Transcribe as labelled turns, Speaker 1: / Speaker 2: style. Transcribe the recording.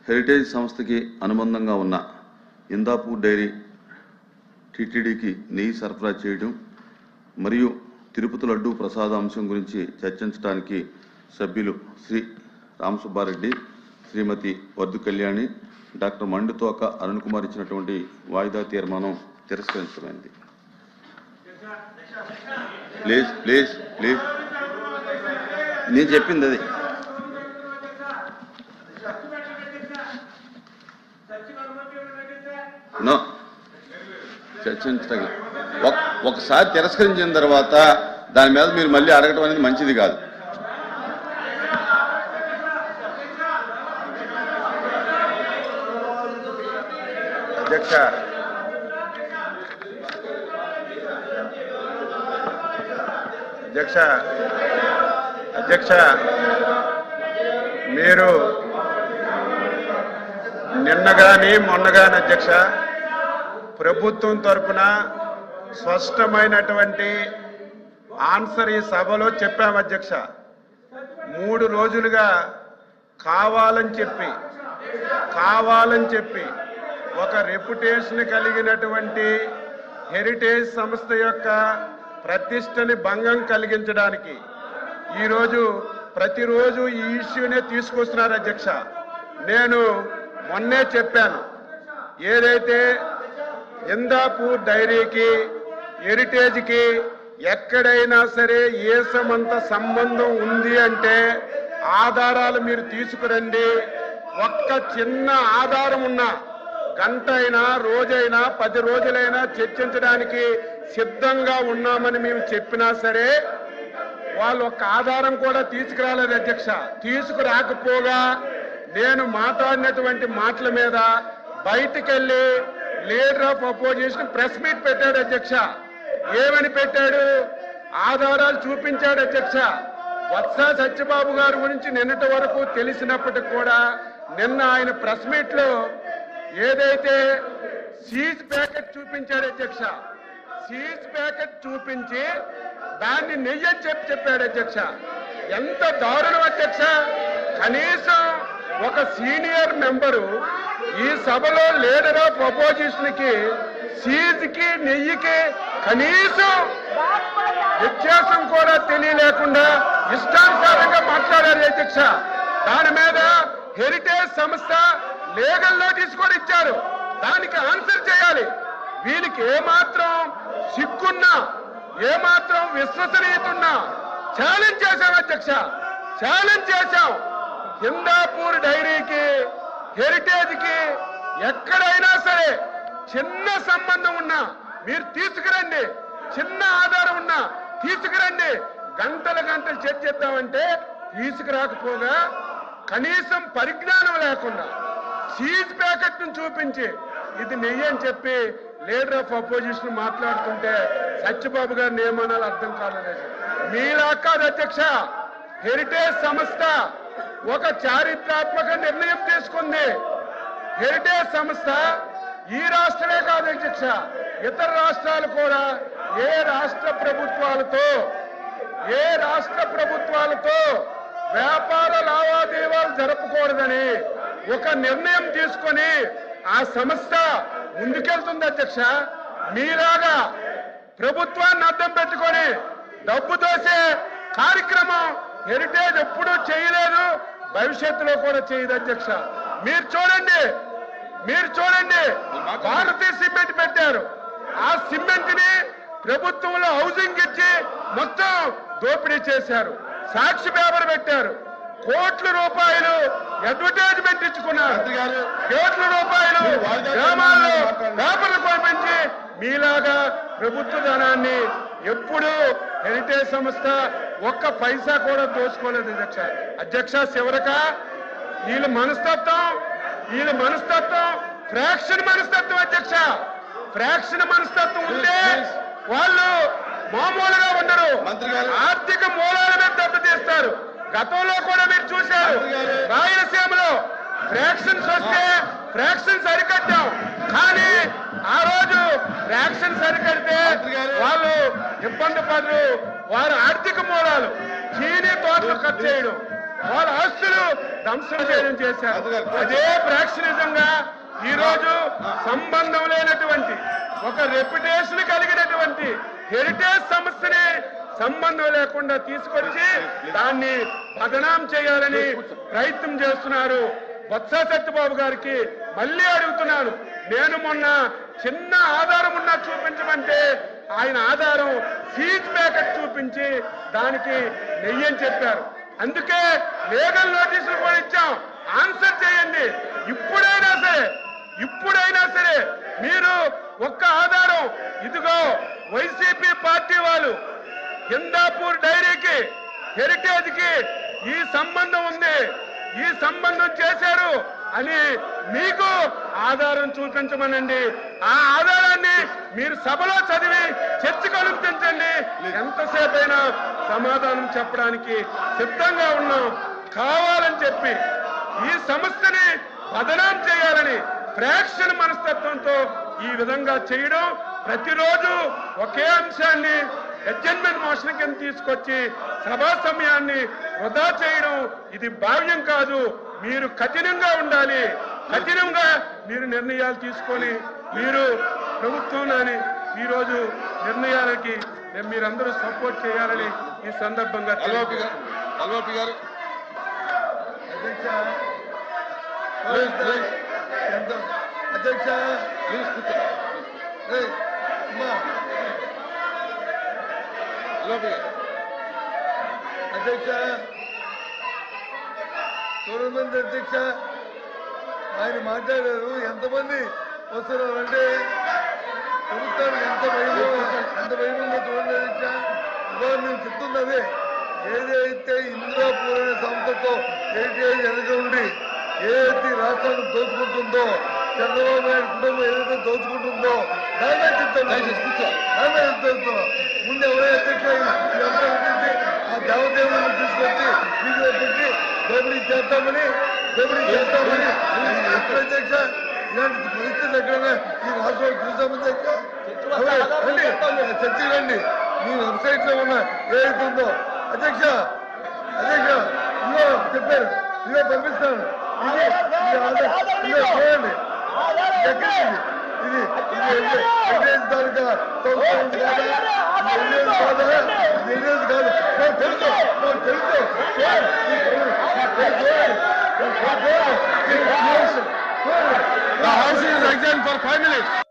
Speaker 1: Heritage సంస్థకి అనుబంధంగా ఉన్న ఇందాపూర్ డైరీ టీటీడీకి నెయ్యి సరఫరా చేయడం మరియు తిరుపతి లడ్డూ ప్రసాద అంశం గురించి చర్చించడానికి సభ్యులు శ్రీ రామసుబ్బారెడ్డి, శ్రీమతి వర్ధు కళ్యాణి, డాక్టర్ మండుతోక అరుణ్ కుమార్ ఇచ్చినటువంటి వాయిదా తీర్మానం తిరస్కరించమైంది. ప్లీజ్ ప్లీజ్ ప్లీజ్ నేను చెప్పింది అది. నో చర్చించగల ఒకసారి తిరస్కరించిన తర్వాత దాని మీద మీరు మళ్ళీ అడగటం అనేది మంచిది కాదు.
Speaker 2: అధ్యక్ష మీరు నిన్నగాని మొన్నగాని అధ్యక్ష ప్రభుత్వం తరపున స్పష్టమైనటువంటి ఆన్సర్ ఈ సభలో చెప్పాము అధ్యక్ష. 3 రోజులుగా కావాలని చెప్పి ఒక రెప్యుటేషన్ కలిగినటువంటి హెరిటేజ్ సంస్థ యొక్క ప్రతిష్టని భంగం కలిగించడానికి ఈరోజు ప్రతిరోజు ఈ ఇష్యూనే తీసుకొస్తున్నారు అధ్యక్ష. నేను మొన్నే చెప్పాను, ఏదైతే ఇందాపూర్ డైరీకి హెరిటేజ్కి ఎక్కడైనా సరే ఏసమంత సంబంధం ఉంది అంటే ఆధారాలు మీరు తీసుకురండి. ఒక్క చిన్న ఆధారం ఉన్నా గంట అయినా రోజైనా 10 రోజులైనా చర్చించడానికి సిద్ధంగా ఉన్నామని మేము చెప్పినా సరే వాళ్ళు ఒక్క ఆధారం కూడా తీసుకురాలేదు అధ్యక్ష. తీసుకురాకపోగా నేను మాట్లాడినటువంటి మాటల మీద బయటికెళ్ళి leader of opposition press meet పెట్టాడు అధ్యక్ష. ఏమని పెట్టాడు? ఆధారాలు చూపించాడు అధ్యక్ష. వత్స సత్యబాబు గారి గురించి నిన్నటి వరకు తెలిసినప్పటికి కూడా నిన్న ఆయన ప్రెస్ మీట్ లో ఏదైతే సీజ్ ప్యాకెట్ చూపించాడు అధ్యక్ష, సీజ్ ప్యాకెట్ చూపించి దాన్ని నెయ్యి అని చెప్పాడు అధ్యక్ష. ఎంత దారుణం అధ్యక్ష! కనీసం ఒక సీనియర్ మెంబరు ఈ సభలో లీడర్ ఆఫ్ అపోజిషన్ కి సీజ్ కి నెయ్యికి కనీసం వ్యత్యాసం కూడా తెలియలేకుండా ఇష్టానుసారంగా మాట్లాడారు అధ్యక్ష. దాని మీద హెరిటేజ్ సంస్థ లీగల్ నోటీస్ కూడా ఇచ్చారు. దానికి ఆన్సర్ చేయాలి. వీళ్ళకి ఏమాత్రం సిగ్గున్నా ఏమాత్రం విశ్వసనీయత ఉన్నా ఛాలెంజ్ చేశాం అధ్యక్ష, ఛాలెంజ్ చేశాం. ఇందాపూర్ డైరీకి హెరిటేజ్కి ఎక్కడైనా సరే చిన్న సంబంధం ఉన్నా మీరు తీసుకురండి, చిన్న ఆధారం ఉన్నా తీసుకురండి. గంటలు చర్చిద్దామంటే తీసుకురాకపోగా కనీసం పరిజ్ఞానం లేకుండా సీజ్ ప్యాకెట్ ను చూపించి ఇది నెయ్యి అని చెప్పి లీడర్ ఆఫ్ అపోజిషన్ మాట్లాడుతుంటే సత్యబాబు గారిని ఏమనాలో అర్థం కాలేదు. మీలా కాదు అధ్యక్ష, హెరిటేజ్ సంస్థ ఒక చారిత్రాత్మక నిర్ణయం తీసుకుంది. హెరిటేజ్ సంస్థ ఈ రాష్ట్రమే కాదు అధ్యక్ష, ఇతర రాష్ట్రాలు కూడా ఏ రాష్ట్ర ప్రభుత్వాలతో వ్యాపార లావాదేవీలు జరపకూడదని ఒక నిర్ణయం తీసుకొని ఆ సంస్థ ముందుకెళ్తుంది అధ్యక్ష. మీలాగా ప్రభుత్వాన్ని అడ్డం పెట్టుకొని డబ్బు దోసే కార్యక్రమం హెరిటేజ్ ఎప్పుడూ చేయలేదు, భవిష్యత్తులో కూడా చేయదు అధ్యక్ష. మీరు చూడండి భారతీయ సిమెంట్ పెట్టారు. ఆ సిమెంట్ ని ప్రభుత్వంలో హౌసింగ్ ఇచ్చి మొత్తం దోపిడీ చేశారు. సాక్షి పేపర్ పెట్టారు. కోట్ల రూపాయలు అడ్వర్టైజ్మెంట్ ఇచ్చుకున్నారు. కోట్ల రూపాయలు గ్రామాల్లో పేపర్లు పంపించి మీలాగా ప్రభుత్వ ధనాన్ని ఎప్పుడు హెరిటేజ్ సంస్థ ఒక్క పైసా కూడా దోచుకోలేదు అధ్యక్ష. చివరక వీళ్ళ మనస్తత్వం ఫ్రాక్షన్ మనస్తత్వం అధ్యక్ష. ఫ్రాక్షన్ మనస్తత్వం ఉంటే వాళ్ళు మామూలుగా ఉండరు, ఆర్థిక మూలాల మీద దెబ్బతీస్తారు. గతంలో కూడా మీరు చూశారు, రాయలసీమలో ఫ్రాక్షన్స్ వస్తే ఫ్రాక్షన్స్ అరికట్టాం. కానీ ఆ రోజు ఫ్రాక్షన్స్ అరికడితే వాళ్ళు ఇబ్బంది పడరు. వారి ఆర్థిక మూలాలు చీనీ తోటలు కట్ చేయడం, వాళ్ళ ఆస్తులు ధ్వంసం చేయడం చేశారు. అదే ఫ్రాక్షనిజంగా ఈ రోజు సంబంధం లేనటువంటి ఒక రెప్యుటేషన్ కలిగినటువంటి హెరిటేజ్ సంస్థని సంబంధం లేకుండా తీసుకొచ్చి దాన్ని బదనాం చేయాలని ప్రయత్నం చేస్తున్నారు. బొత్స సత్యబాబు గారికి మళ్ళీ అడుగుతున్నాను, నేను మొన్న చిన్న ఆధారం ఉన్నా చూపించమంటే ఆయన ఆధారం సీజ్ ప్యాకెట్ చూపించి దానికి నెయ్యని చెప్పారు. అందుకే లీగల్ నోటీసులు కూడా ఇచ్చాం, ఆన్సర్ చేయండి. ఇప్పుడైనా సరే మీరు ఒక్క ఆధారం, ఇదిగో వైసీపీ పార్టీ వాళ్ళు హిందాపూర్ డైరీకి హెరిటేజ్ కి ఈ సంబంధం ఉంది, ఈ సంబంధం చేశారు అని మీకు ఆధారం చూపించమనండి. ఆ ఆధారాన్ని మీరు సభలో చదివి చర్చకు అనుమతించండి. ఎంతసేపైనా సమాధానం చెప్పడానికి సిద్ధంగా ఉన్నాం. కావాలని చెప్పి ఈ సంస్థని బదనాం చేయాలని ఫ్రాక్షన్ మనస్తత్వంతో ఈ విధంగా చేయడం, ప్రతిరోజు ఒకే అంశాన్ని అడ్జర్న్మెంట్ మోషన్ కింద తీసుకొచ్చి సభా సమయాన్ని వృధా చేయడం ఇది భావ్యం కాదు. మీరు కఠినంగా ఉండాలి, కఠినంగా మీరు నిర్ణయాలు తీసుకొని మీరు ప్రభుత్వంలోని ఈరోజు నిర్ణయాలకి మీరందరూ సపోర్ట్ చేయాలని ఈ సందర్భంగా
Speaker 3: గారు అధ్యక్ష అధ్యక్ష చూడమంది అధ్యక్ష ఆయన మాట్లాడారు. ఎంతమంది వస్తున్నారంటే ప్రభుత్వానికి ఎంత భయముందో చూడండి అధ్యక్ష. ఇవాళ మేము చెప్తున్నది ఏదైతే ఇందిరాపూర్ అనే సంస్థతో హెరిటేజ్ వెనక ఉండి ఏదైతే రాష్ట్రాన్ని దోచుకుంటుందో, చంద్రబాబు నాయుడు కుటుంబం ఏదైతే దోచుకుంటుందో దాన్ని చెప్తున్నాం. ముందు ఎవరైతే అధ్యక్ష ఆ దేవదేవులను తీసుకొచ్చి వీధిలో పెట్టి దోపిడీ చేస్తామని ఎక్కడ అధ్యక్ష ఇలాంటి పరిస్థితి ఎక్కడైనా ఈ రాష్ట్రంలో చూసామని చర్చకి రండి. మీ వెబ్సైట్ లో ఉన్న ఏదైతే ఉందో అధ్యక్ష ఇదో చెప్పారు, ఇదో పంపిస్తాను, ఇదో చూడండి ఇది తాలూకా
Speaker 2: The house is examined for 5 minutes.